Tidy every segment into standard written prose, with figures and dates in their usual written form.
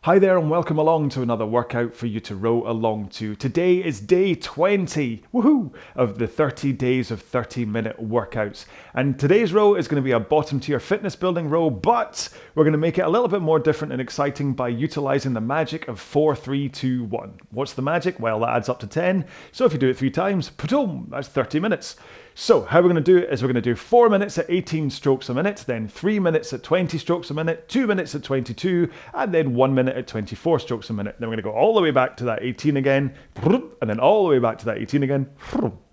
Hi there and welcome along to another workout for you to row along to. Today is day 20, woohoo, of the 30 days of 30-minute workouts. And today's row is going to be a bottom tier fitness building row, but we're going to make it a little bit more different and exciting by utilizing the magic of 4, 3, 2, 1. What's the magic? Well, that adds up to 10. So if you do it 3 times, pa-doom, that's 30 minutes. So how we're going to do it is we're going to do 4 minutes at 18 strokes a minute, then 3 minutes at 20 strokes a minute, 2 minutes at 22, and then 1 minute at 24 strokes a minute. Then we're going to go all the way back to that 18 again, and then all the way back to that 18 again.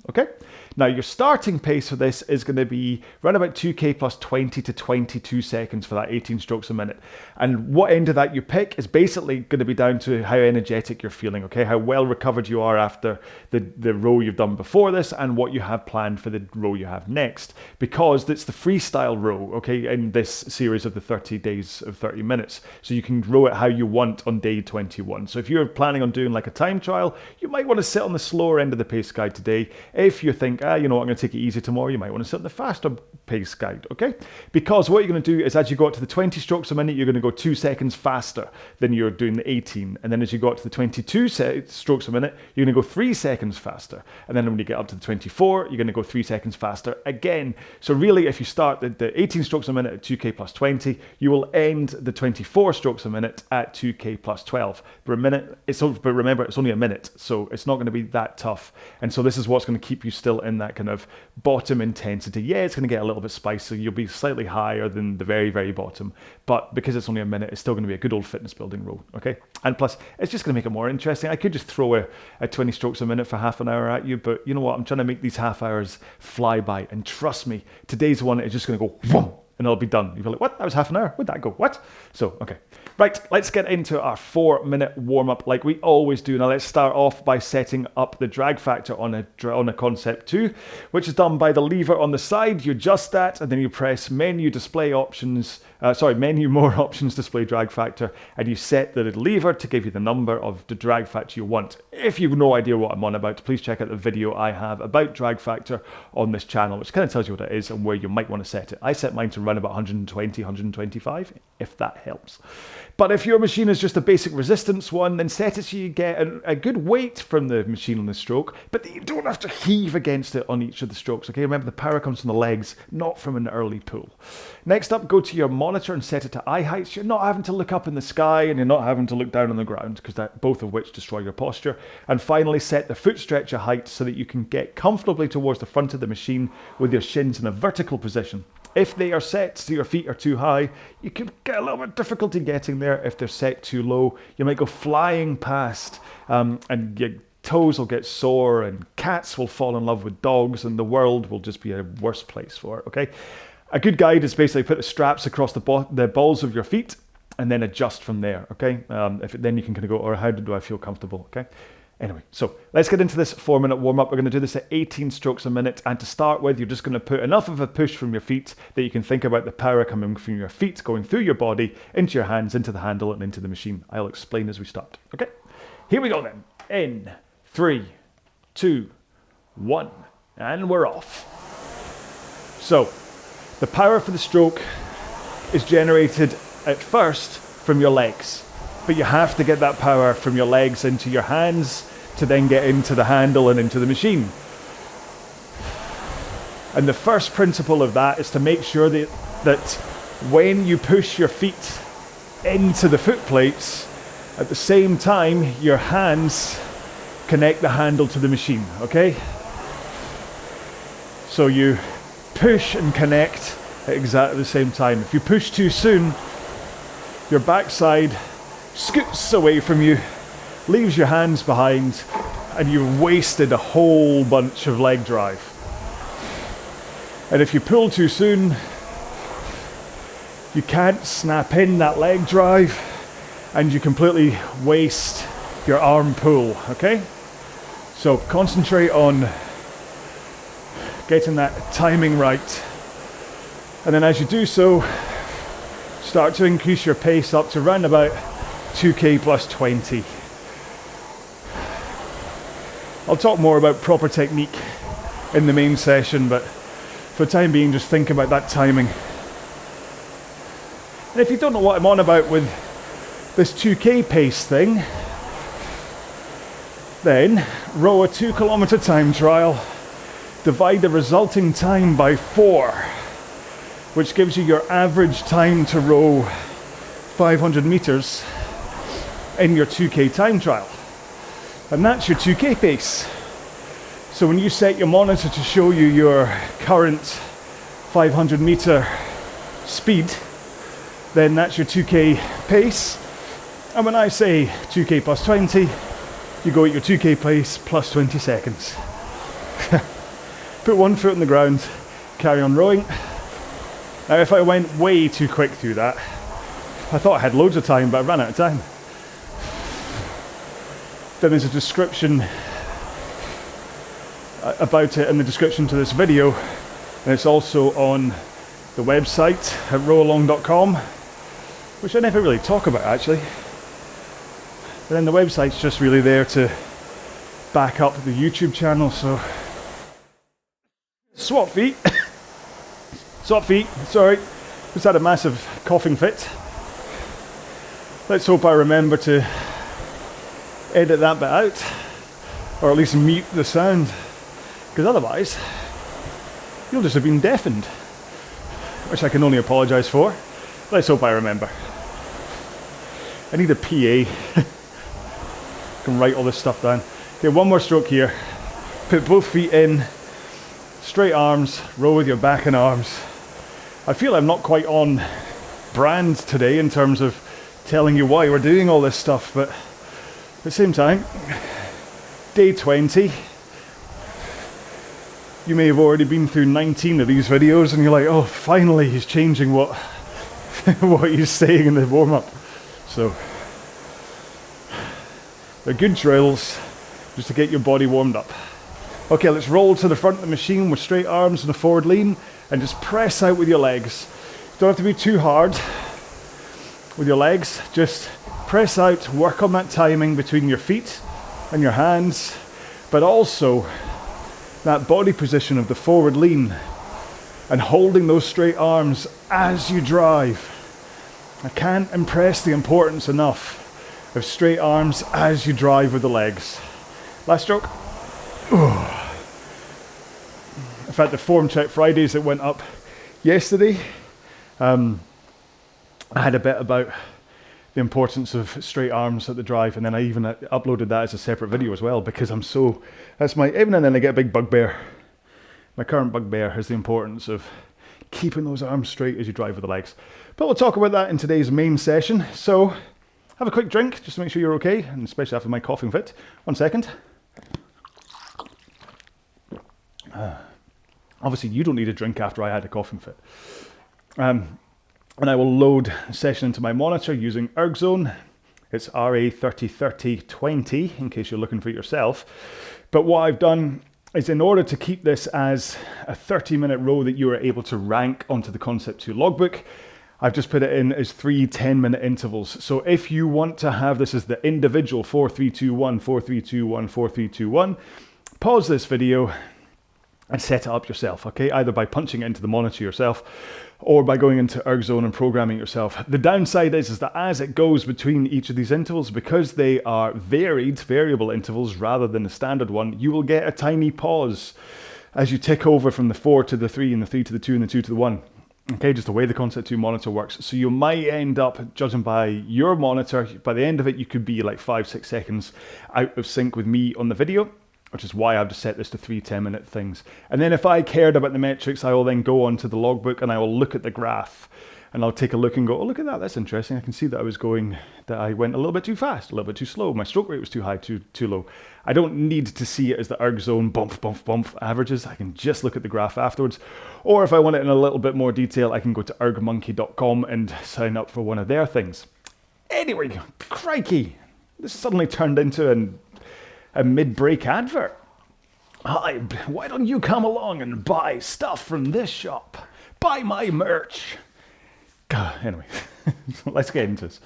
Okay? Now your starting pace for this is going to be around about 2k plus 20 to 22 seconds for that 18 strokes a minute. And what end of that you pick is basically going to be down to how energetic you're feeling, okay? How well recovered you are after the row you've done before this and what you have planned for the row you have next. Because it's the freestyle row, okay, in this series of the 30 days of 30 minutes. So you can row it how you want on day 21. So if you're planning on doing like a time trial, you might want to sit on the slower end of the pace guide today. If you think, you know what, I'm going to take it easy tomorrow, you might want to sit on the faster pace guide, okay? Because what you're going to do is as you go up to the 20 strokes a minute, you're going to go 2 seconds faster than you're doing the 18. And then as you go up to the 22 strokes a minute, you're going to go 3 seconds faster. And then when you get up to the 24, you're going to go 3 seconds faster again. So really, if you start the 18 strokes a minute at 2k plus 20, you will end the 24 strokes a minute at 2k plus 12. But remember, it's only a minute, so it's not going to be that tough. And so this is what's going to keep you still in that kind of bottom intensity. Yeah, it's going to get a little bit spicy. You'll be slightly higher than the very, very bottom. But because it's only a minute, it's still going to be a good old fitness building row, okay? And plus, it's just going to make it more interesting. I could just throw a 20 strokes a minute for half an hour at you, but you know what? I'm trying to make these half hours fly by. And trust me, today's one is just going to go, whoom, and it'll be done. You'll be like, what? That was half an hour? Where'd that go? What? So, okay. Right, let's get into our 4-minute warm-up like we always do. Now let's start off by setting up the drag factor on a concept 2, which is done by the lever on the side. You adjust that and then you press menu more options, display drag factor, and you set the lever to give you the number of the drag factor you want. If you've no idea what I'm on about, please check out the video I have about drag factor on this channel, which kind of tells you what it is and where you might want to set it. I set mine to run about 120, 125, if that helps. But if your machine is just a basic resistance one, then set it so you get a good weight from the machine on the stroke, but you don't have to heave against it on each of the strokes, okay? Remember, the power comes from the legs, not from an early pull. Next up, go to your monitor and set it to eye heights. You're not having to look up in the sky and you're not having to look down on the ground, because both of which destroy your posture. And finally, set the foot stretcher height so that you can get comfortably towards the front of the machine with your shins in a vertical position. If they are set so your feet are too high, you could get a little bit of difficulty getting there. If they're set too low, you might go flying past and your toes will get sore and cats will fall in love with dogs and the world will just be a worse place for it, okay? A good guide is basically put the straps across the balls of your feet and then adjust from there, okay? Then you can kind of go, or how do I feel comfortable, okay? Anyway, so let's get into this 4-minute warm-up. We're going to do this at 18 strokes a minute. And to start with, you're just going to put enough of a push from your feet that you can think about the power coming from your feet, going through your body, into your hands, into the handle, and into the machine. I'll explain as we start. Okay? Here we go then. In 3, 2, 1. And we're off. So, the power for the stroke is generated at first from your legs. But you have to get that power from your legs into your hands to then get into the handle and into the machine. And the first principle of that is to make sure that when you push your feet into the foot plates, at the same time, your hands connect the handle to the machine, okay? So you push and connect at exactly the same time. If you push too soon, your backside scoots away from you, leaves your hands behind, and you've wasted a whole bunch of leg drive. And if you pull too soon, you can't snap in that leg drive, and you completely waste your arm pull, okay? So concentrate on getting that timing right. And then as you do so, start to increase your pace up to around about 2k plus 20. I'll talk more about proper technique in the main session, but for the time being, just think about that timing. And if you don't know what I'm on about with this 2k pace thing, then row a 2 kilometer time trial, divide the resulting time by 4, which gives you your average time to row 500 meters in your 2k time trial. And that's your 2k pace. So when you set your monitor to show you your current 500 meter speed, then that's your 2k pace. And when I say 2k plus 20, you go at your 2k pace plus 20 seconds. Put one foot on the ground, carry on rowing. Now if I went way too quick through that, I thought I had loads of time, but I ran out of time. Then there's a description about it in the description to this video, and it's also on the website at RowAlong.com, which I never really talk about actually. But then the website's just really there to back up the YouTube channel, so swap feet, sorry, just had a massive coughing fit. Let's hope I remember to edit that bit out, or at least mute the sound, because otherwise you'll just have been deafened, which I can only apologise for. Let's hope I remember. I need a PA. Can write all this stuff down. Okay, one more stroke here. Put both feet in, straight arms, row with your back and arms. I feel I'm not quite on brand today in terms of telling you why we're doing all this stuff, but at the same time, day 20, you may have already been through 19 of these videos and you're like, oh, finally he's changing what what he's saying in the warm-up. So they're good drills just to get your body warmed up. Okay, let's roll to the front of the machine with straight arms and a forward lean and just press out with your legs. Don't have to be too hard with your legs, just press out, work on that timing between your feet and your hands, but also that body position of the forward lean and holding those straight arms as you drive. I can't impress the importance enough of straight arms as you drive with the legs. Last stroke. In fact, the form check Fridays that went up yesterday, I had a bit about the importance of straight arms at the drive, and then I even uploaded that as a separate video as well, because even and then I get a big bugbear. My current bugbear is the importance of keeping those arms straight as you drive with the legs. But we'll talk about that in today's main session. So have a quick drink just to make sure you're okay, and especially after my coughing fit. 1 second. Obviously you don't need a drink after I had a coughing fit. And I will load a session into my monitor using Ergzone. It's RA303020 in case you're looking for it yourself. But what I've done is, in order to keep this as a 30-minute row that you are able to rank onto the Concept 2 logbook, I've just put it in as 3 10-minute intervals. So if you want to have this as the individual 4, 3, 2, 1, 4, 3, 2, 1, 4, 3, 2, 1, pause this video and set it up yourself, okay? Either by punching it into the monitor yourself or by going into Ergzone and programming yourself. The downside is that as it goes between each of these intervals, because they are variable intervals rather than a standard one, you will get a tiny pause as you tick over from the 4 to the 3 and the 3 to the 2 and the 2 to the 1. Okay, just the way the Concept 2 monitor works. So you might end up, judging by your monitor, by the end of it, you could be like 5-6 seconds out of sync with me on the video, which is why I've just set this to 3 10-minute things. And then if I cared about the metrics, I will then go onto the logbook and I will look at the graph and I'll take a look and go, oh, look at that, that's interesting. I can see that I went a little bit too fast, a little bit too slow. My stroke rate was too high, too low. I don't need to see it as the Ergzone bump averages. I can just look at the graph afterwards. Or if I want it in a little bit more detail, I can go to ergmonkey.com and sign up for one of their things. Anyway, crikey, this suddenly turned into a mid-break advert. Hi, why don't you come along and buy stuff from this shop? Buy my merch. Anyway, let's get into this.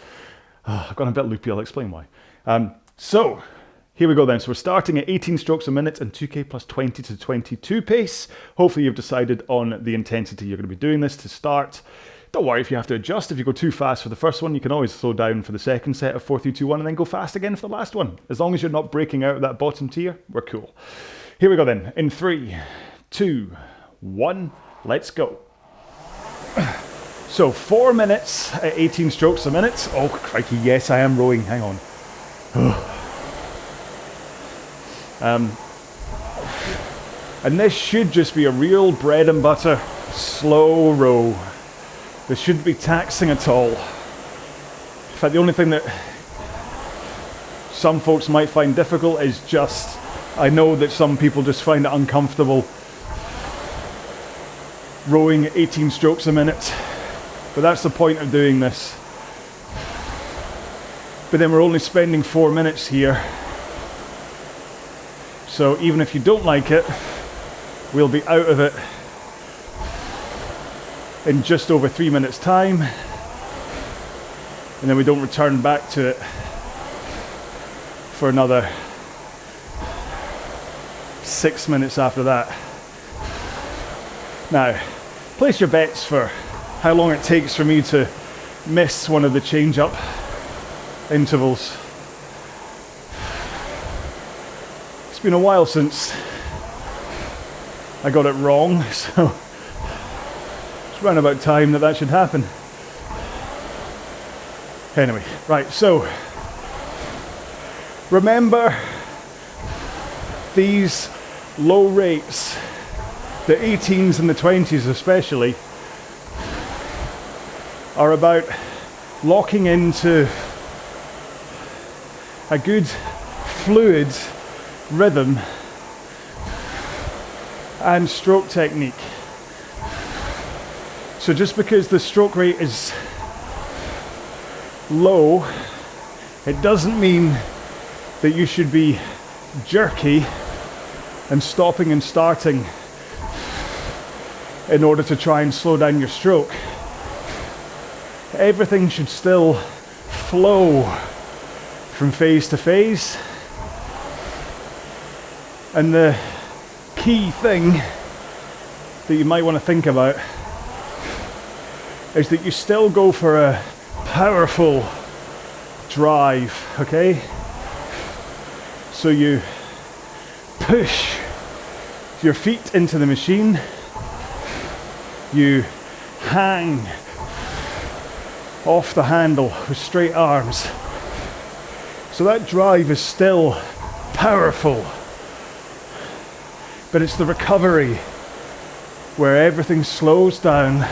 I've gone a bit loopy, I'll explain why. So, here we go then. So we're starting at 18 strokes a minute and 2k plus 20 to 22 pace. Hopefully you've decided on the intensity you're going to be doing this to start. Don't worry if you have to adjust. If you go too fast for the first one, you can always slow down for the second set of 4, 3, 2, 1 and then go fast again for the last one. As long as you're not breaking out of that bottom tier, we're cool. Here we go then. In 3, 2, 1, let's go. So 4 minutes at 18 strokes a minute. Oh, crikey, yes, I am rowing. Hang on. And this should just be a real bread and butter, slow row. This shouldn't be taxing at all. In fact, the only thing that some folks might find difficult is just, I know that some people just find it uncomfortable rowing 18 strokes a minute, but that's the point of doing this. But then we're only spending 4 minutes here. So even if you don't like it, we'll be out of it in just over 3 minutes time. And then we don't return back to it for another 6 minutes after that. Now, place your bets for how long it takes for me to miss one of the change-up intervals. It's been a while since I got it wrong, so it's around about time that should happen. Anyway, right, so remember these low rates, the 18s and the 20s especially, are about locking into a good fluid rhythm and stroke technique. So just because the stroke rate is low, it doesn't mean that you should be jerky and stopping and starting in order to try and slow down your stroke. Everything should still flow from phase to phase. And the key thing that you might want to think about is that you still go for a powerful drive, okay? So you push your feet into the machine, you hang off the handle with straight arms. So that drive is still powerful, but it's the recovery where everything slows down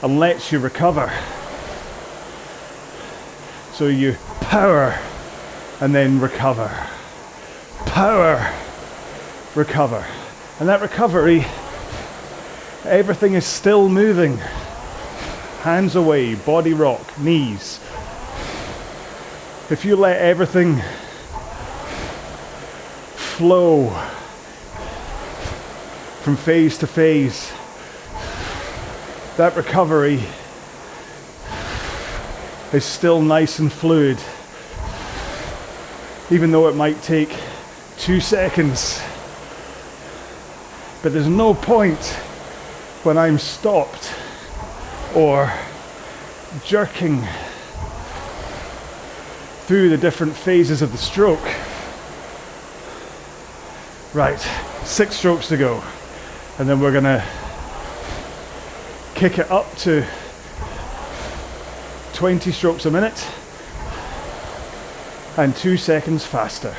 and lets you recover. So you power and then recover. Power, recover. And that recovery, everything is still moving. Hands away, body rock, knees. If you let everything flow from phase to phase, that recovery is still nice and fluid, even though it might take 2 seconds. But there's no point when I'm stopped or jerking through the different phases of the stroke. Right, 6 strokes to go, and then we're gonna kick it up to 20 strokes a minute and 2 seconds faster.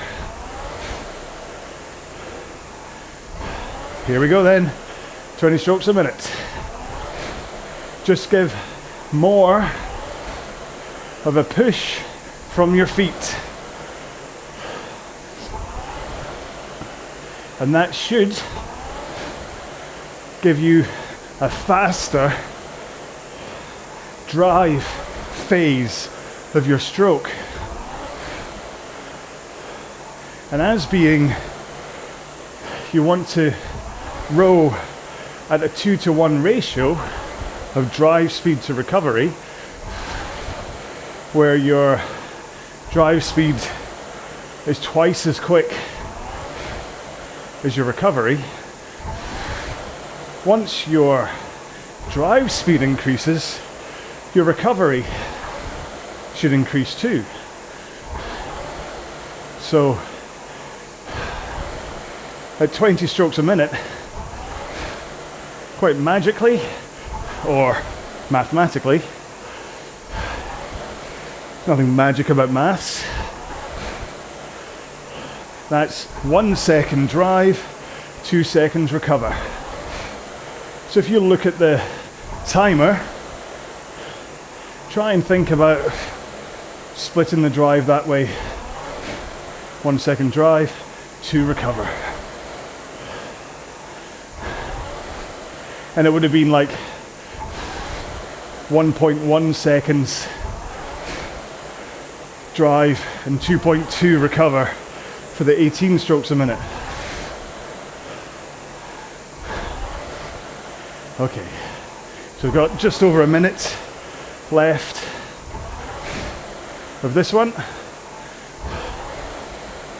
Here we go then, 20 strokes a minute. Just give more of a push from your feet. And that should give you a faster drive phase of your stroke. And as being, you want to row at a 2-to-1 ratio of drive speed to recovery, where your drive speed is twice as quick as your recovery. Once your drive speed increases, your recovery should increase too. So at 20 strokes a minute, quite magically or mathematically, nothing magic about maths, that's 1 second drive, 2 seconds recover. So if you look at the timer, try and think about splitting the drive that way. 1 second drive, 2 recover. And it would have been like 1.1 seconds drive and 2.2 recover for the 18 strokes a minute. Okay, so we've got just over a minute left of this one,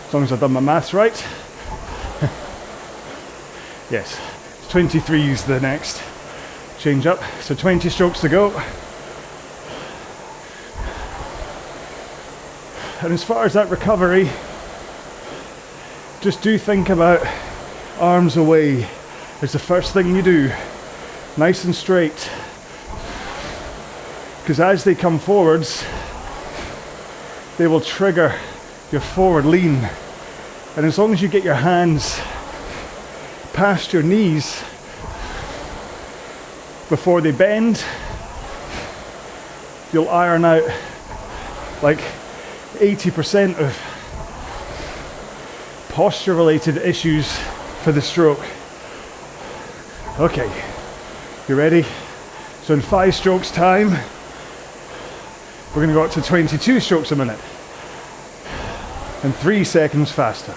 as long as I've done my maths right. Yes, 23 is the next change up, so 20 strokes to go. And as far as that recovery, just do think about arms away as the first thing you do, nice and straight, because as they come forwards, they will trigger your forward lean. And as long as you get your hands past your knees before they bend, you'll iron out like 80% of posture related issues for the stroke. Okay, you ready? So in 5 strokes time, we're going to go up to 22 strokes a minute and 3 seconds faster.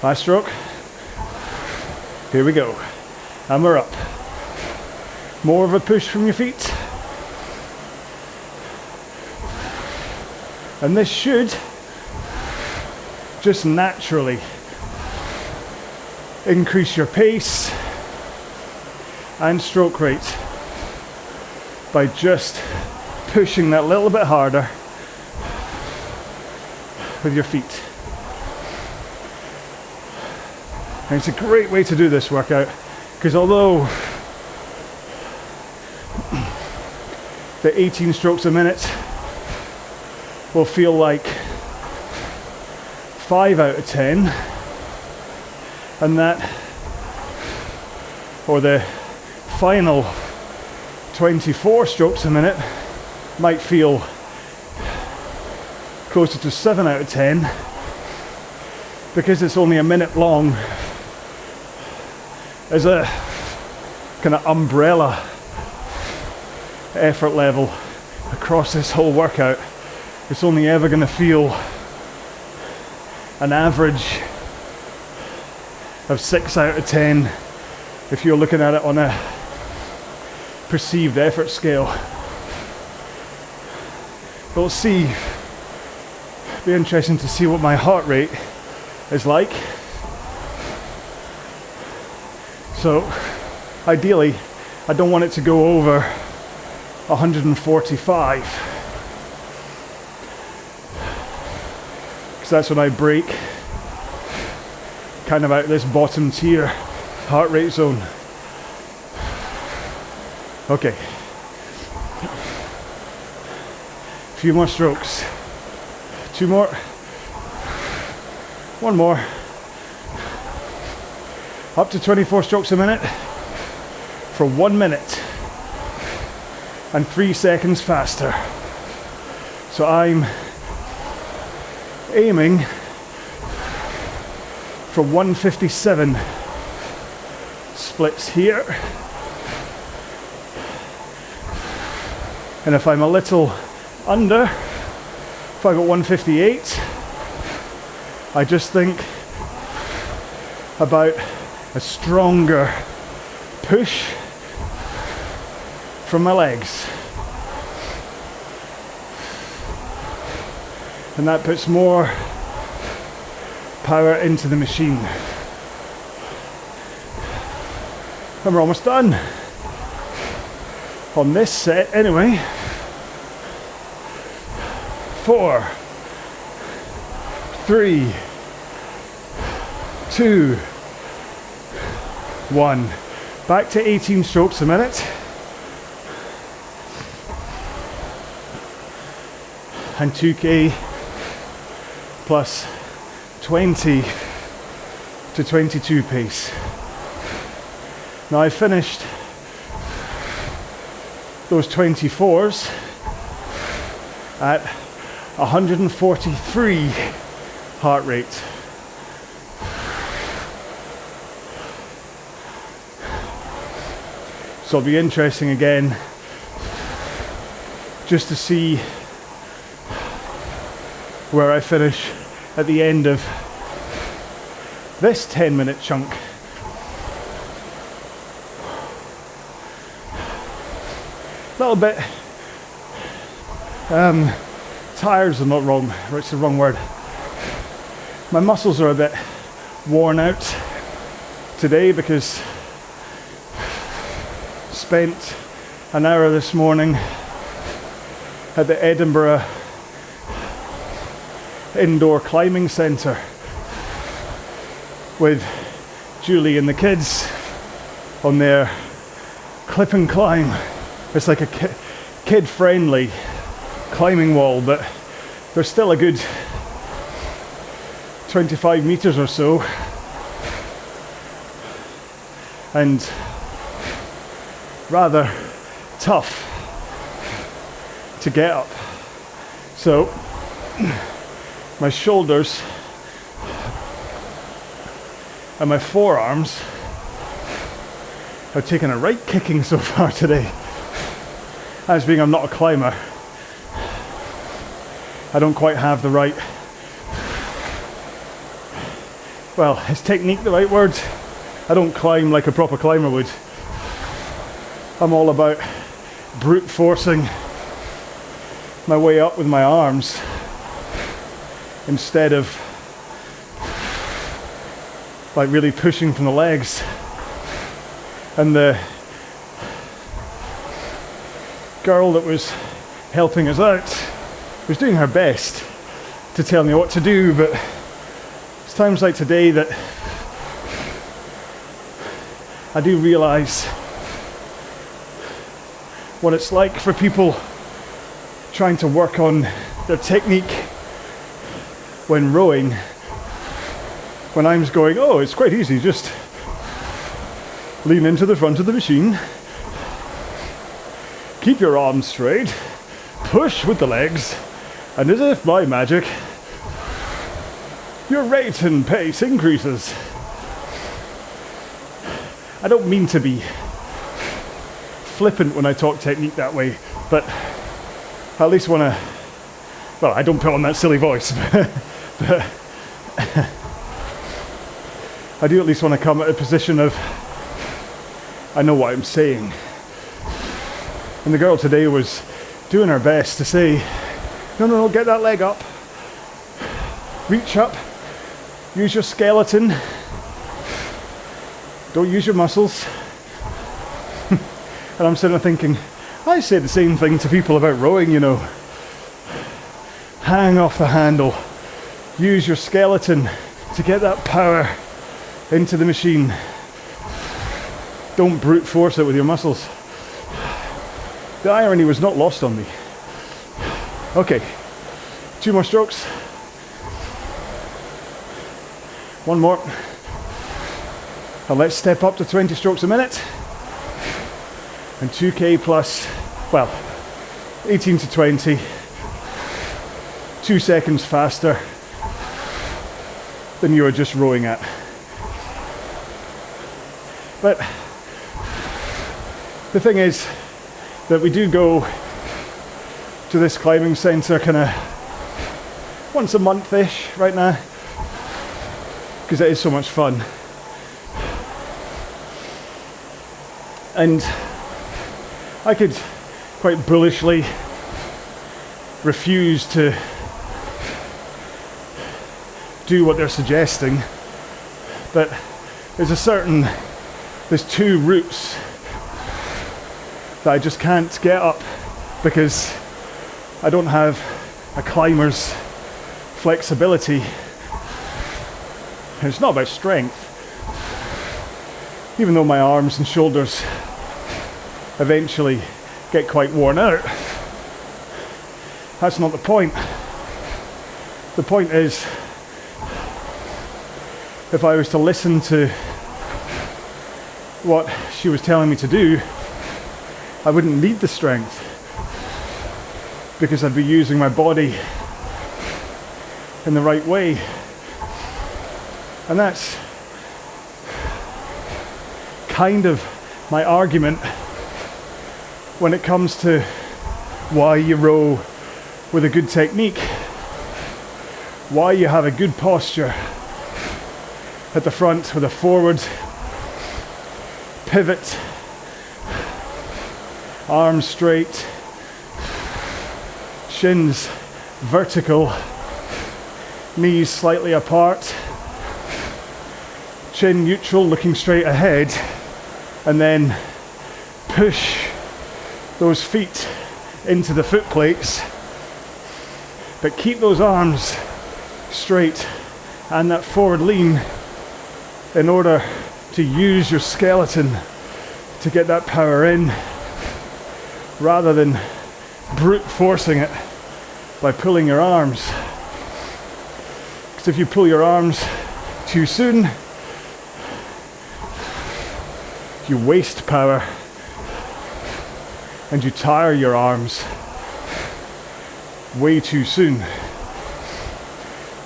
Last stroke. Here we go. And we're up. More of a push from your feet. And this should just naturally increase your pace and stroke rate by just pushing that little bit harder with your feet. And it's a great way to do this workout, because although the 18 strokes a minute will feel like 5 out of 10, and that, or the final 24 strokes a minute might feel closer to 7 out of 10, because it's only a minute long, as a kind of umbrella effort level across this whole workout. It's only ever going to feel an average of 6 out of 10 if you're looking at it on a perceived effort scale. We'll see. Be interesting to see what my heart rate is like. So ideally, I don't want it to go over 145, because that's when I break kind of out this bottom tier heart rate zone. Okay, a few more strokes, 2 more, 1 more, up to 24 strokes a minute for 1 minute and 3 seconds faster. So I'm aiming for 157 splits here, and if I'm a little under, if I got 158, I just think about a stronger push from my legs, and that puts more power into the machine. And we're almost done. On this set anyway. 4, 3, 2, 1. Back to 18 strokes a minute. And 2k plus 20 to 22 pace. Now I finished those 24s at 143 heart rate. So it'll be interesting again just to see where I finish at the end of this 10-minute chunk. A little bit tired is not wrong, it's the wrong word. My muscles are a bit worn out today because spent an hour this morning at the Edinburgh indoor climbing centre with Julie and the kids on their clip and climb. It's like a kid-friendly climbing wall, but there's still a good 25 meters or so, and rather tough to get up. So my shoulders and my forearms have taken a right kicking so far today. As being I'm not a climber, I don't quite have the right, well, is technique the right word? I don't climb like a proper climber would. I'm all about brute forcing my way up with my arms instead of like really pushing from the legs. And the girl that was helping us out was doing her best to tell me what to do, but it's times like today that I do realise what it's like for people trying to work on their technique when rowing, when I'm going, oh, it's quite easy, just lean into the front of the machine, keep your arms straight, push with the legs, and as if by magic, your rate and pace increases. I don't mean to be flippant when I talk technique that way, but I at least want to, well, I don't put on that silly voice, but I do at least want to come at a position of, I know what I'm saying. And the girl today was doing her best to say, no, get that leg up, reach up, use your skeleton, don't use your muscles. And I'm sitting there thinking, I say the same thing to people about rowing, you know. Hang off the handle, use your skeleton to get that power into the machine. Don't brute force it with your muscles. The irony was not lost on me. Okay, 2 more strokes. 1 more. And let's step up to 20 strokes a minute. And 2k plus, well, 18 to 20. 2 seconds faster than you were just rowing at. But the thing is that we do go to this climbing centre kind of once a month-ish right now, because it is so much fun. And I could quite bullishly refuse to do what they're suggesting, but there's there's two routes that I just can't get up because I don't have a climber's flexibility. And it's not about strength, even though my arms and shoulders eventually get quite worn out. That's not the point. The point is, if I was to listen to what she was telling me to do, I wouldn't need the strength because I'd be using my body in the right way. And that's kind of my argument when it comes to why you row with a good technique, why you have a good posture at the front with a forward pivot, arms straight, shins vertical, knees slightly apart, chin neutral looking straight ahead, and then push those feet into the foot plates, but keep those arms straight and that forward lean in order to use your skeleton to get that power in, rather than brute forcing it by pulling your arms. Because if you pull your arms too soon, you waste power and you tire your arms way too soon.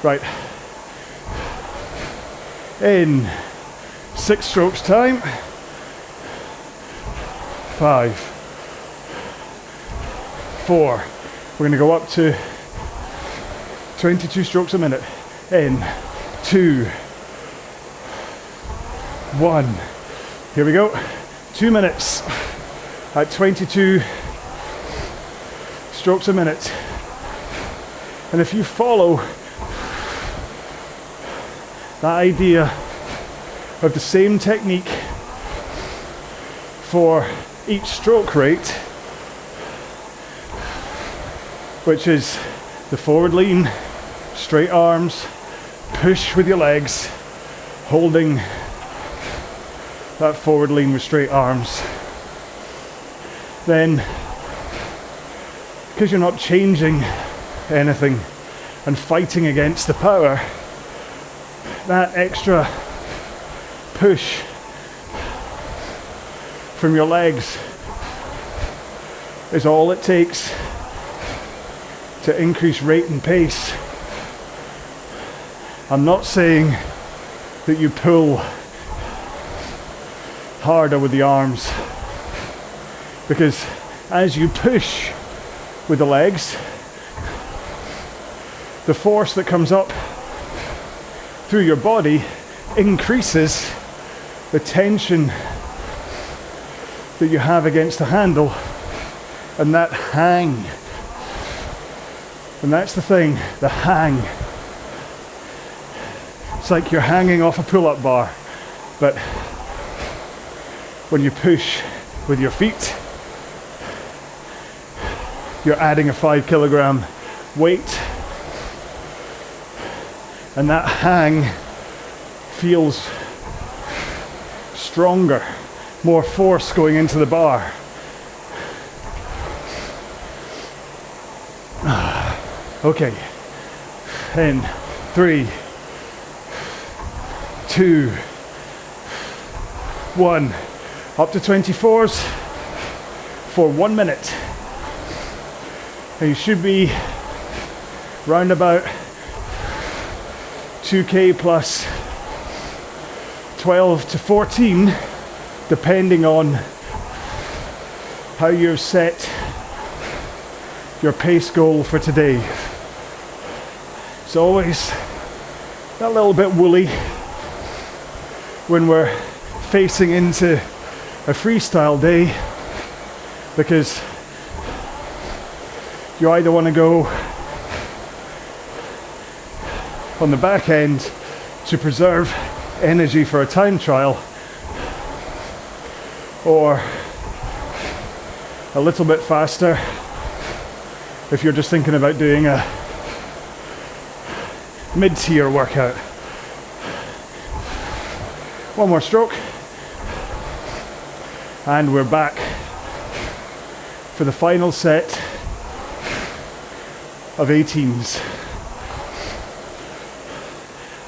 Right. In 6 strokes time. 5, 4. We're going to go up to 22 strokes a minute. In 2, 1. Here we go. 2 minutes at 22 strokes a minute. And if you follow that idea of the same technique for each stroke rate, which is the forward lean, straight arms, push with your legs, holding that forward lean with straight arms, then because you're not changing anything and fighting against the power, that extra push from your legs is all it takes to increase rate and pace. I'm not saying that you pull harder with the arms, because as you push with the legs, the force that comes up through your body increases the tension that you have against the handle and that hang. And that's the thing, the hang. It's like you're hanging off a pull-up bar, but when you push with your feet, you're adding a 5 kilogram weight, and that hang feels stronger, more force going into the bar. Okay, in 3, 2, 1, up to 24s for 1 minute. And you should be round about 2k plus 12 to 14, depending on how you've set your pace goal for today. It's always that little bit woolly when we're facing into a freestyle day, because you either want to go on the back end to preserve energy for a time trial, or a little bit faster if you're just thinking about doing a mid-tier workout. One more stroke, and we're back for the final set of 18s.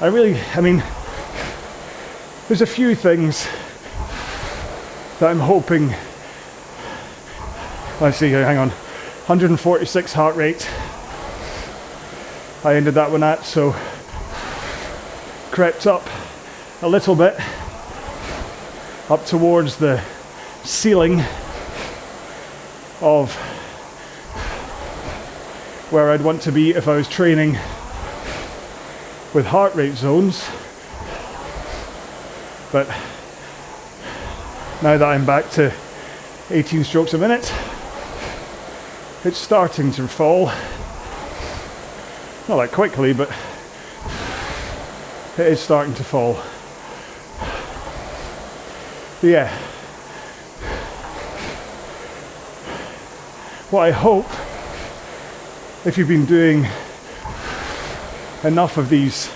I mean, there's a few things that I'm hoping. Let's see here, hang on. 146 heart rate. I ended that one at, so crept up a little bit, up towards the ceiling of where I'd want to be if I was training with heart rate zones. But now that I'm back to 18 strokes a minute, it's starting to fall. Not that quickly, but it is starting to fall. But yeah, what I hope, if you've been doing enough of these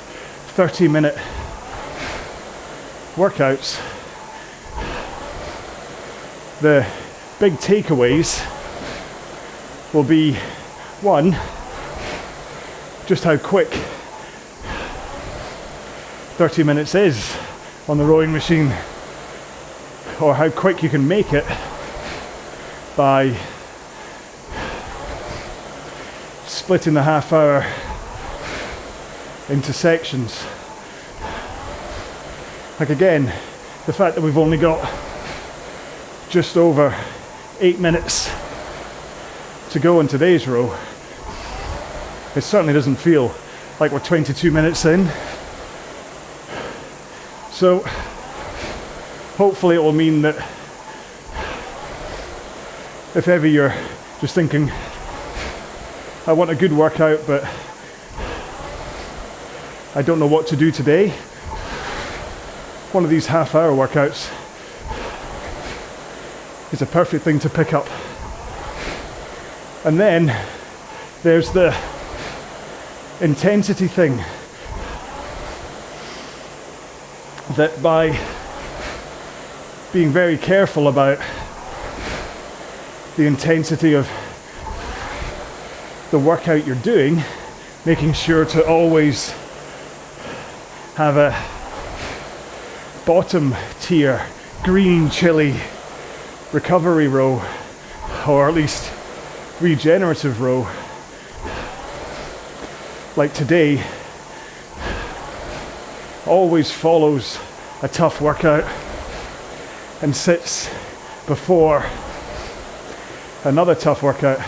30-minute workouts, the big takeaways will be, one, just how quick 30 minutes is on the rowing machine, or how quick you can make it by splitting the half hour into sections. Like again, the fact that we've only got just over 8 minutes to go in today's row, it certainly doesn't feel like we're 22 minutes in. So hopefully it will mean that if ever you're just thinking, I want a good workout but I don't know what to do today, one of these half-hour workouts is a perfect thing to pick up. And then there's the intensity thing, that by being very careful about the intensity of the workout you're doing, making sure to always have a bottom tier green chili recovery row, or at least regenerative row, like today, always follows a tough workout and sits before another tough workout.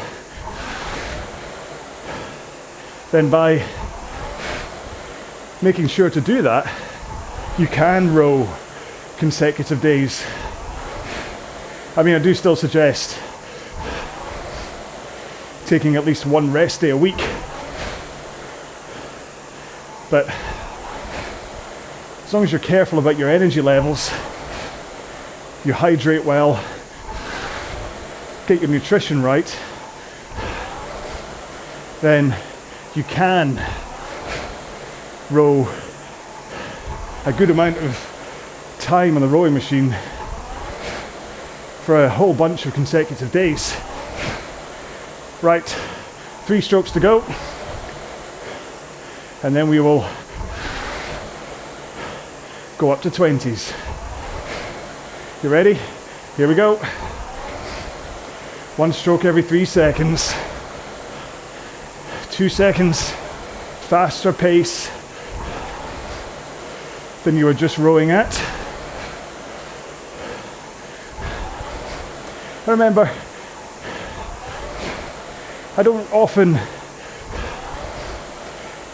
Then by making sure to do that, you can row consecutive days. I mean, I do still suggest taking at least one rest day a week, but as long as you're careful about your energy levels, you hydrate well, get your nutrition right, then you can row a good amount of time on the rowing machine for a whole bunch of consecutive days. Right, 3 strokes to go, and then we will go up to 20s. You ready? Here we go. 1 stroke every 3 seconds. 2 seconds faster pace than you were just rowing at. Remember, I don't often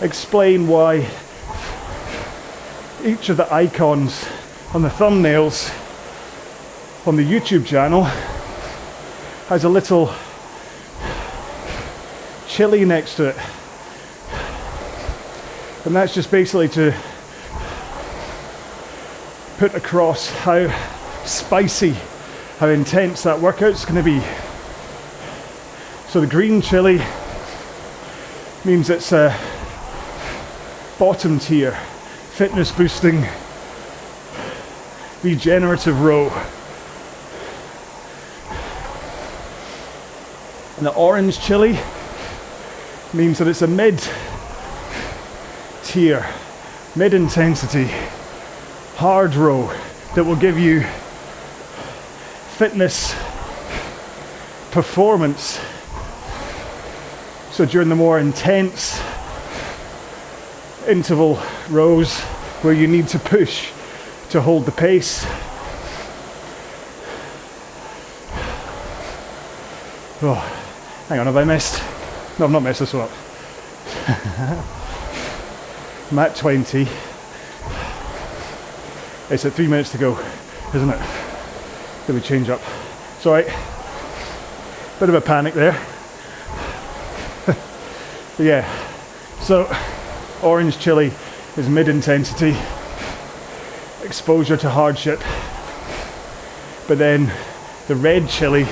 explain why each of the icons on the thumbnails on the YouTube channel has a little chili next to it. And that's just basically to put across how spicy how intense that workout's going to be. So the green chili means it's a bottom tier, fitness boosting, regenerative row. And the orange chili means that it's a mid tier, mid intensity, hard row that will give you fitness, performance. So during the more intense interval rows where you need to push to hold the pace, oh, hang on, have I missed? No, I've not messed this one up. I'm at 20. It's at 3 minutes to go, isn't it? Then we change up. Sorry, bit of a panic there. But yeah, so orange chili is mid-intensity, exposure to hardship. But then the red chili,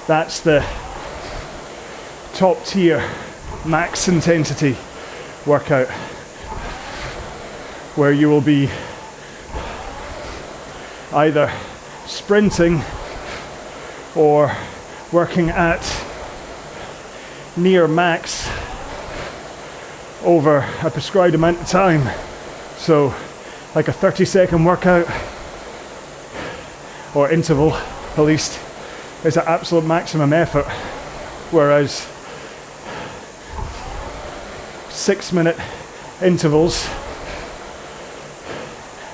that's the top tier, max intensity workout, where you will be either sprinting or working at near max over a prescribed amount of time. So like a 30-second workout or interval at least is at absolute maximum effort, whereas 6-minute intervals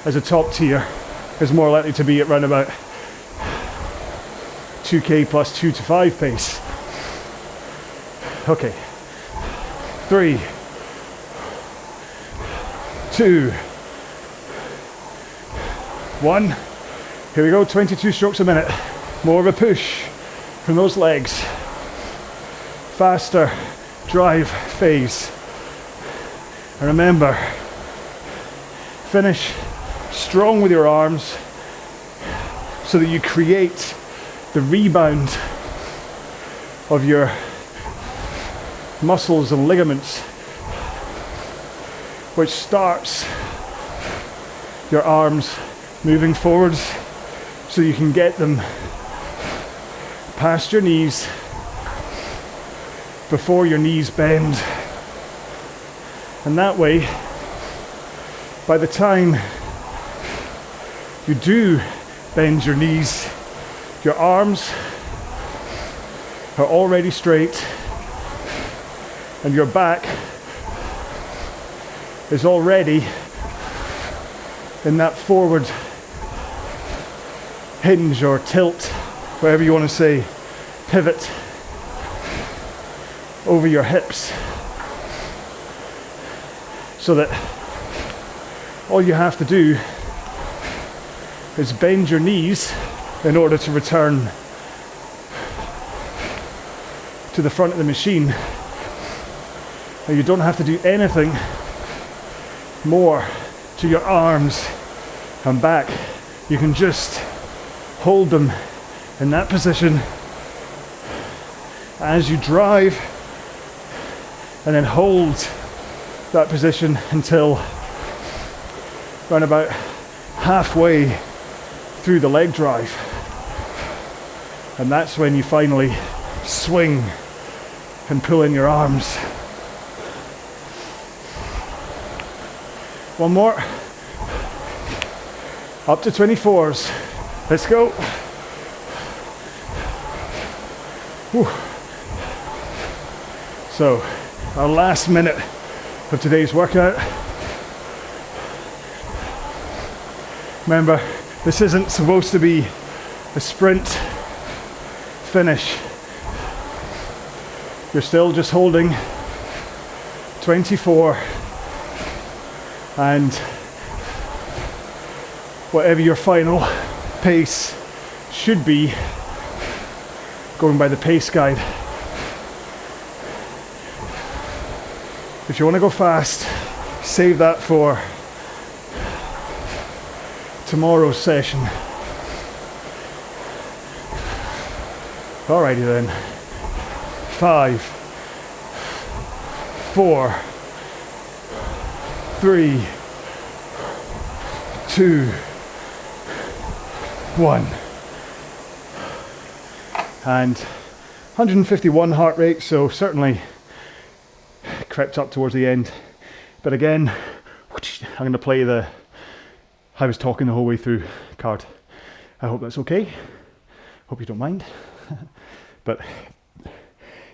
as a top tier is more likely to be at around about 2k plus 2 to 5 pace. Okay, 3, 2, 1. Here we go, 22 strokes a minute. More of a push from those legs. Faster drive phase. And remember, finish strong with your arms so that you create the rebound of your muscles and ligaments, which starts your arms moving forwards so you can get them past your knees before your knees bend. And that way, by the time you do bend your knees, your arms are already straight and your back is already in that forward hinge or tilt, whatever you want to say, pivot over your hips, so that all you have to do is bend your knees in order to return to the front of the machine. And you don't have to do anything more to your arms and back. You can just hold them in that position as you drive, and then hold that position until around about halfway through the leg drive. And that's when you finally swing and pull in your arms. One more. Up to 24s. Let's go. Whew. So, our last minute of today's workout. Remember, this isn't supposed to be a sprint finish. You're still just holding 24, and whatever your final pace should be, going by the pace guide. If you want to go fast, save that for tomorrow's session. Alrighty then. 5, 4, 3, 2, 1. And 151 heart rate, so certainly crept up towards the end. But again, I'm going to play the I was talking the whole way through card. I hope that's okay. Hope you don't mind. But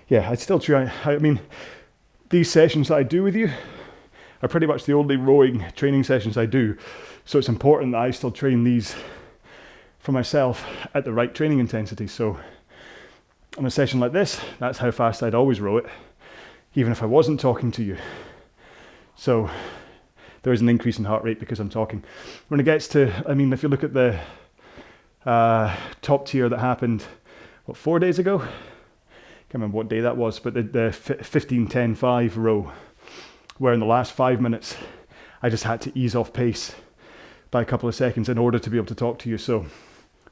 yeah, I'd still try. I mean, these sessions that I do with you are pretty much the only rowing training sessions I do. So it's important that I still train these for myself at the right training intensity. So on a session like this, that's how fast I'd always row it, even if I wasn't talking to you. So there is an increase in heart rate because I'm talking. When it gets to, I mean, if you look at the top tier that happened, what, 4 days ago? Can't remember what day that was, but the 15-10-5 row, where in the last 5 minutes, I just had to ease off pace by a couple of seconds in order to be able to talk to you. So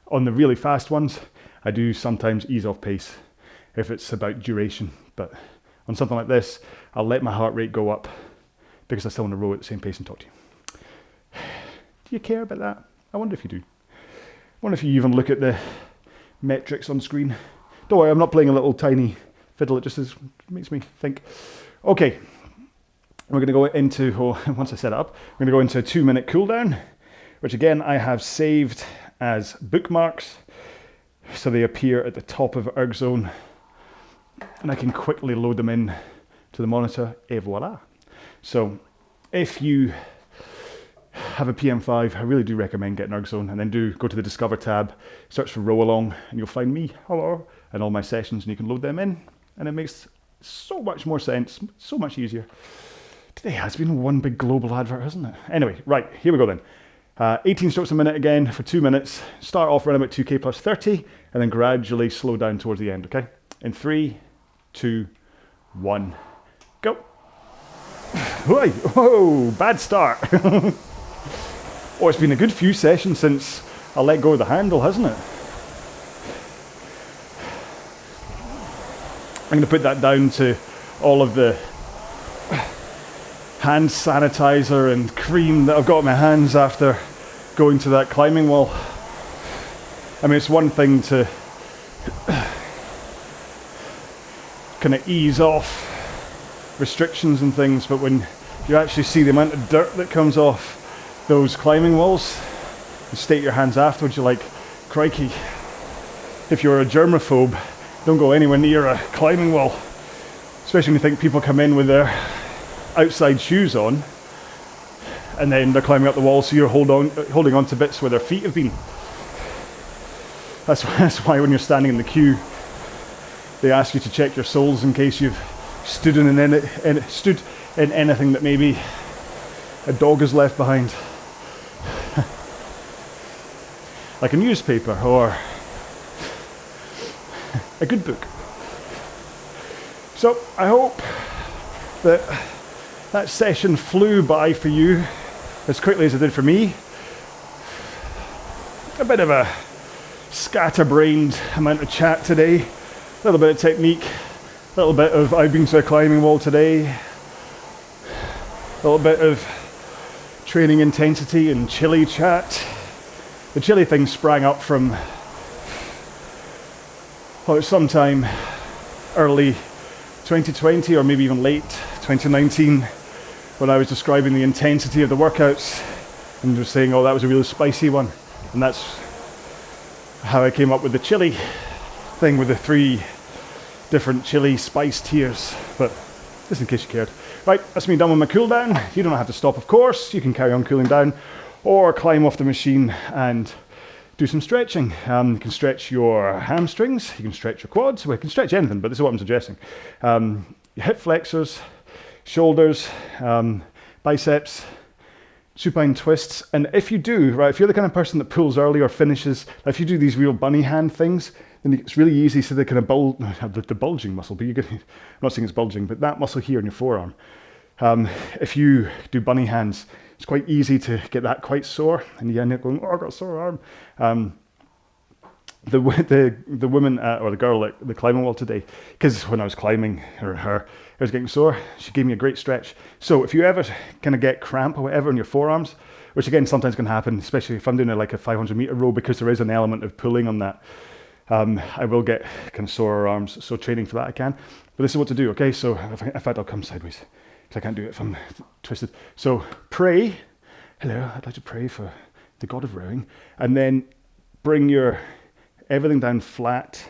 on the really fast ones, I do sometimes ease off pace if it's about duration, but on something like this, I'll let my heart rate go up because I still want to row at the same pace and talk to you. Do you care about that? I wonder if you do. I wonder if you even look at the metrics on screen. Don't worry, I'm not playing a little tiny fiddle, it just makes me think. Okay, we're going to go into, once I set it up, we're going to go into a 2-minute cooldown, which again I have saved as bookmarks, so they appear at the top of Ergzone, and I can quickly load them in to the monitor, et voila. So if you have a PM5, I really do recommend getting Ergzone, and then do go to the Discover tab, search for RowAlong, and you'll find me, hello, and all my sessions, and you can load them in, and it makes so much more sense, so much easier. Today has been one big global advert, hasn't it? Anyway, right, here we go then. 18 strokes a minute again for 2 minutes. Start off around about 2k plus 30, and then gradually slow down towards the end, okay? In 3, 2, 1, go. Whoa, bad start. Oh, it's been a good few sessions since I let go of the handle, hasn't it? I'm going to put that down to all of the hand sanitizer and cream that I've got in my hands after going to that climbing wall. I mean, it's one thing to kind of ease off restrictions and things, but when you actually see the amount of dirt that comes off those climbing walls and state your hands afterwards, you're like, crikey. If you're a germaphobe, don't go anywhere near a climbing wall, especially when you think people come in with their outside shoes on and then they're climbing up the wall, so you're holding on to bits where their feet have been. That's why when you're standing in the queue, they ask you to check your soles in case you've stood in anything that maybe a dog has left behind. Like a newspaper or a good book. So I hope that session flew by for you as quickly as it did for me. A bit of a scatterbrained amount of chat today, a little bit of technique, a little bit of I've been to a climbing wall today, a little bit of training intensity and chili chat. The chili thing sprang up from sometime early 2020 or maybe even late 2019 when I was describing the intensity of the workouts and was saying, oh, that was a really spicy one. And that's how I came up with the chili thing with the 3 different chili spice tiers. But just in case you cared. Right, that's me done with my cool down. You don't have to stop, of course. You can carry on cooling down or climb off the machine and do some stretching. You can stretch your hamstrings, you can stretch your quads, well, you can stretch anything, but this is what I'm suggesting. Your hip flexors, shoulders, biceps, supine twists, and if you do, right, if you're the kind of person that pulls early or finishes, if you do these real bunny hand things, then it's really easy to the kind of the bulging muscle, but I'm not saying it's bulging, but that muscle here in your forearm. If you do bunny hands, it's quite easy to get that quite sore, and you end up going, oh, I've got a sore arm. the woman or the girl at the climbing wall today, because when I was climbing her, I was getting sore. She gave me a great stretch. So if you ever kind of get cramp or whatever in your forearms, which again sometimes can happen, especially if I'm doing like a 500-meter row, because there is an element of pulling on that, I will get kind of sore arms. So training for that I can. But this is what to do. Okay, so in fact I'll come sideways because I can't do it if I'm twisted. So pray. Hello, I'd like to pray for the God of rowing, and then bring your everything down flat,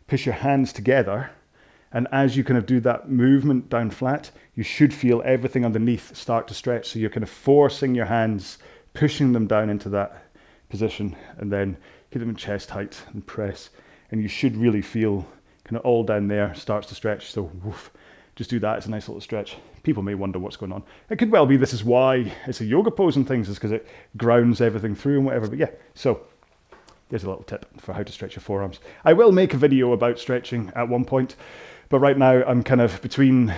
push your hands together, and as you kind of do that movement down flat, you should feel everything underneath start to stretch. So you're kind of forcing your hands, pushing them down into that position, and then keep them in chest height and press. And you should really feel kind of all down there starts to stretch. So woof, just do that. It's a nice little stretch. People may wonder what's going on. It could well be this is why it's a yoga pose and things, is because it grounds everything through and whatever. But yeah, so there's a little tip for how to stretch your forearms. I will make a video about stretching at one point, but right now I'm kind of between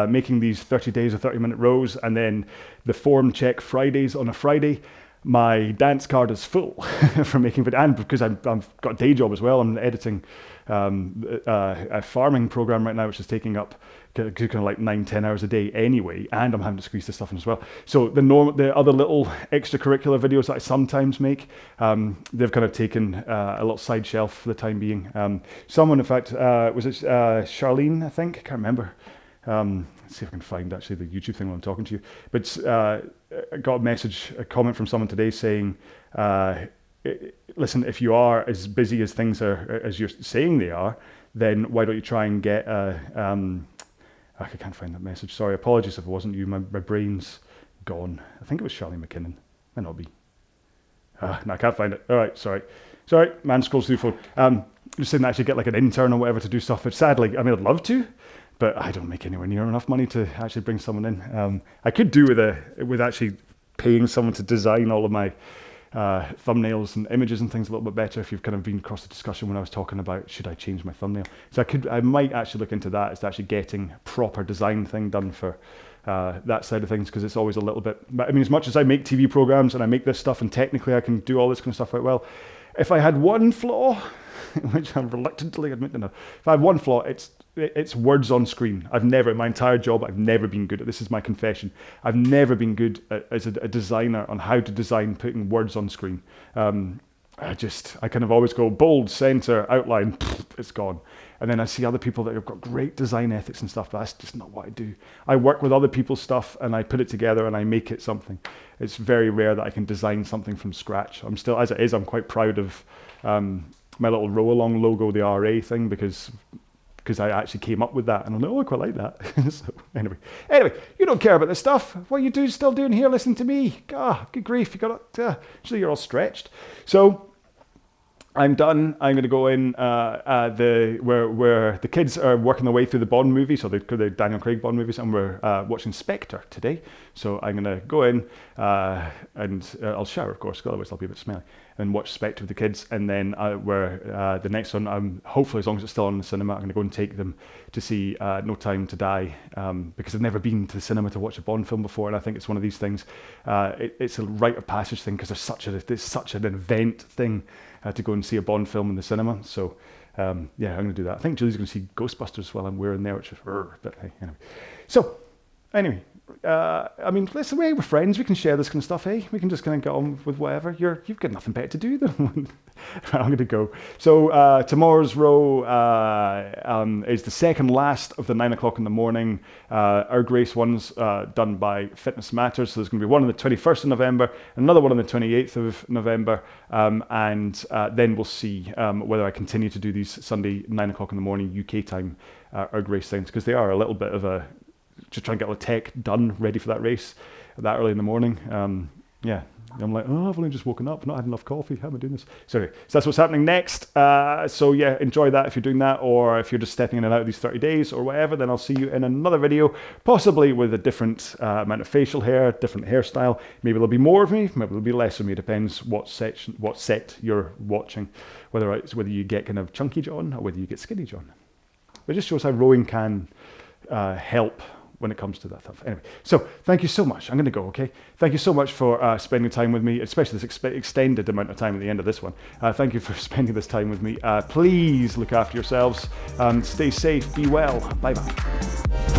making these 30 days or 30-minute rows and then the form check Fridays on a Friday. My dance card is full for making video, and because I've got a day job as well. I'm editing a farming program right now, which is taking up kind of like 9-10 hours a day anyway, and I'm having to squeeze this stuff in as well. So the other little extracurricular videos that I sometimes make, they've kind of taken a little side shelf for the time being. Someone, in fact, was it Charlene, I think? I can't remember. Let's see if I can find actually the YouTube thing while I'm talking to you. But I got a comment from someone today saying, listen, if you are as busy as things are, as you're saying they are, then why don't you try and get I can't find that message. Sorry, apologies if it wasn't you. My brain's gone. I think it was Charlie McKinnon. Might not be. No, I can't find it. All right, sorry, man scrolls through phone. Just saying that I should get like an intern or whatever to do stuff, but sadly, I mean, I'd love to, but I don't make anywhere near enough money to actually bring someone in. I could do with actually paying someone to design all of my thumbnails and images and things a little bit better. If you've kind of been across the discussion when I was talking about should I change my thumbnail, so I might actually look into that, as actually getting a proper design thing done for that side of things, because it's always a little bit, I mean, as much as I make TV programs and I make this stuff and technically I can do all this kind of stuff quite well, if I had one flaw, which I'm reluctantly admitting, if I had one flaw, it's words on screen. I've never, in my entire job, I've never been good at, this is my confession, I've never been good as a designer on how to design putting words on screen. I kind of always go bold, center, outline, it's gone. And then I see other people that have got great design ethics and stuff, but that's just not what I do. I work with other people's stuff and I put it together and I make it something. It's very rare that I can design something from scratch. I'm still, as it is, I'm quite proud of my little RowAlong logo, the RA thing, because I actually came up with that, and I'm like, oh, I quite like that. So anyway, you don't care about this stuff. What are you still doing here listening to me? Good grief, you got actually you're all stretched. So I'm done. I'm going to go in where the kids are working their way through the Bond movie, so the Daniel Craig Bond movies, and we're watching Spectre today. So I'm going to go in and I'll shower, of course, because otherwise I'll be a bit smelly, and watch Spectre with the kids. And then the next one, hopefully, as long as it's still on in the cinema, I'm going to go and take them to see No Time to Die, because I've never been to the cinema to watch a Bond film before, and I think it's one of these things. It's a rite of passage thing, because there's such an event thing to go and see a Bond film in the cinema. So yeah, I'm going to do that. I think Julie's going to see Ghostbusters while I'm wearing there, which is but hey, anyway. So anyway, I mean, listen, we're friends. We can share this kind of stuff, eh? We can just kind of get on with whatever. You've got nothing better to do though. I'm going to go. So tomorrow's row is the second last of the 9 o'clock in the morning Ergzone ones done by Fitness Matters. So there's going to be one on the 21st of November, another one on the 28th of November, and then we'll see whether I continue to do these Sunday 9 o'clock in the morning UK time Ergzone things, because they are a little bit of a just try and get all the tech done, ready for that race that early in the morning. Yeah, I'm like, oh, I've only just woken up, not had enough coffee, how am I doing this? So that's what's happening next. So yeah, enjoy that if you're doing that, or if you're just stepping in and out of these 30 days or whatever, then I'll see you in another video, possibly with a different amount of facial hair, different hairstyle. Maybe there'll be more of me, maybe there'll be less of me, depends what set you're watching, whether you get kind of chunky John or whether you get skinny John. But it just shows how rowing can help when it comes to that stuff. Anyway, so thank you so much. I'm going to go, okay? Thank you so much for spending time with me, especially this extended amount of time at the end of this one. Thank you for spending this time with me. Please look after yourselves. Stay safe. Be well. Bye-bye.